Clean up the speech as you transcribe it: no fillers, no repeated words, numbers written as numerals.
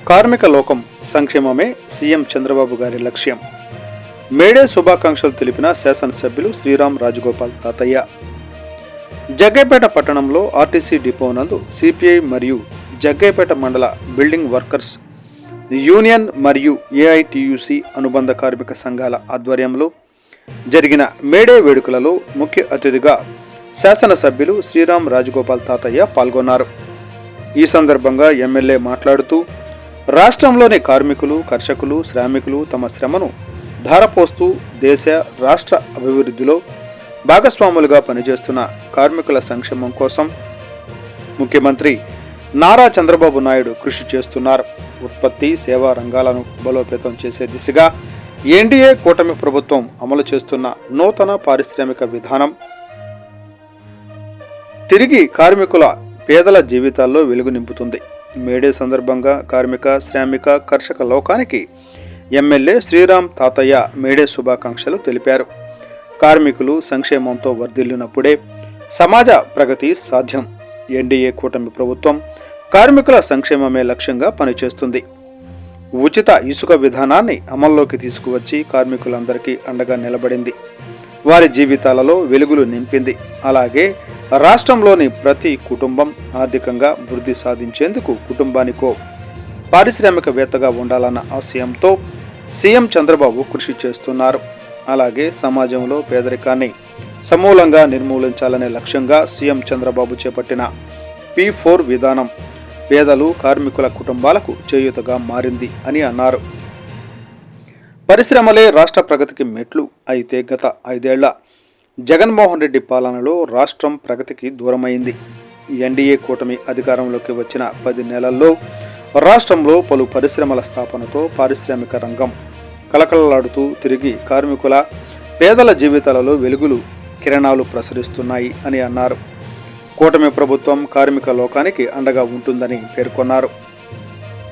కార్మిక లోకం సంక్షేమమే సీఎం చంద్రబాబు గారి లక్ష్యం. మేడే శుభాకాంక్షలు తెలిపిన శాసనసభ్యులు శ్రీరామ్ రాజగోపాల్ తాతయ్య. జగ్గైపేట పట్టణంలో ఆర్టీసీ డిపో నందు సిపిఐ మరియు జగ్గైపేట మండల బిల్డింగ్ వర్కర్స్ యూనియన్ మరియు ఏఐటియుసి అనుబంధ కార్మిక సంఘాల ఆధ్వర్యంలో జరిగిన మేడే వేడుకలలో ముఖ్య అతిథిగా శాసనసభ్యులు శ్రీరామ్ రాజగోపాల్ తాతయ్య పాల్గొన్నారు. ఈ సందర్భంగా ఎమ్మెల్యే మాట్లాడుతూ, రాష్ట్రంలోని కార్మికులు, కర్షకులు, శ్రామికులు తమ శ్రమను ధారపోస్తూ దేశ, రాష్ట్ర అభివృద్ధిలో భాగస్వాములుగా పనిచేస్తున్న కార్మికుల సంక్షేమం కోసం ముఖ్యమంత్రి నారా చంద్రబాబు నాయుడు కృషి చేస్తున్నారు. ఉత్పత్తి, సేవా రంగాలను బలోపేతం చేసే దిశగా ఎన్డీఏ కూటమి ప్రభుత్వం అమలు చేస్తున్న నూతన పారిశ్రామిక విధానం తిరిగి కార్మికుల, పేదల జీవితాల్లో వెలుగు నింపుతుంది. మేడే సందర్భంగా కార్మిక, శ్రామిక, కర్షక లోకానికి ఎమ్మెల్యే శ్రీరామ్ తాతయ్య మేడే శుభాకాంక్షలు తెలిపారు. కార్మికులు సంక్షేమంతో వర్ధిల్లినప్పుడే సమాజ ప్రగతి సాధ్యం. ఎన్డీఏ కూటమి ప్రభుత్వం కార్మికుల సంక్షేమమే లక్ష్యంగా పనిచేస్తుంది. ఉచిత ఇసుక విధానాన్ని అమల్లోకి తీసుకువచ్చి కార్మికులందరికీ అండగా నిలబడింది. వారి జీవితాలలో వెలుగులు నింపింది. అలాగే రాష్ట్రంలోని ప్రతి కుటుంబం ఆర్థికంగా వృద్ధి సాధించేందుకు కుటుంబానికో పారిశ్రామికవేత్తగా ఉండాలన్న ఆశయంతో సీఎం చంద్రబాబు కృషి చేస్తున్నారు. అలాగే సమాజంలో పేదరికాన్ని సమూలంగా నిర్మూలించాలనే లక్ష్యంగా సీఎం చంద్రబాబు చేపట్టిన P4 విధానం పేదలు, కార్మికుల కుటుంబాలకు చేయూతగా మారింది అని అన్నారు. పరిశ్రమలే రాష్ట్ర ప్రగతికి మెట్లు. అయితే గత 5 ఏళ్ల జగన్మోహన్ రెడ్డి పాలనలో రాష్ట్రం ప్రగతికి దూరమైంది. ఎన్డీఏ కూటమి అధికారంలోకి వచ్చిన 10 నెలల్లో రాష్ట్రంలో పలు పరిశ్రమల స్థాపనతో పారిశ్రామిక రంగం కలకలలాడుతూ తిరిగి కార్మికుల, పేదల జీవితాలలో వెలుగులు, కిరణాలు ప్రసరిస్తున్నాయి అని అన్నారు. కూటమి ప్రభుత్వం కార్మిక లోకానికి అండగా ఉంటుందని పేర్కొన్నారు.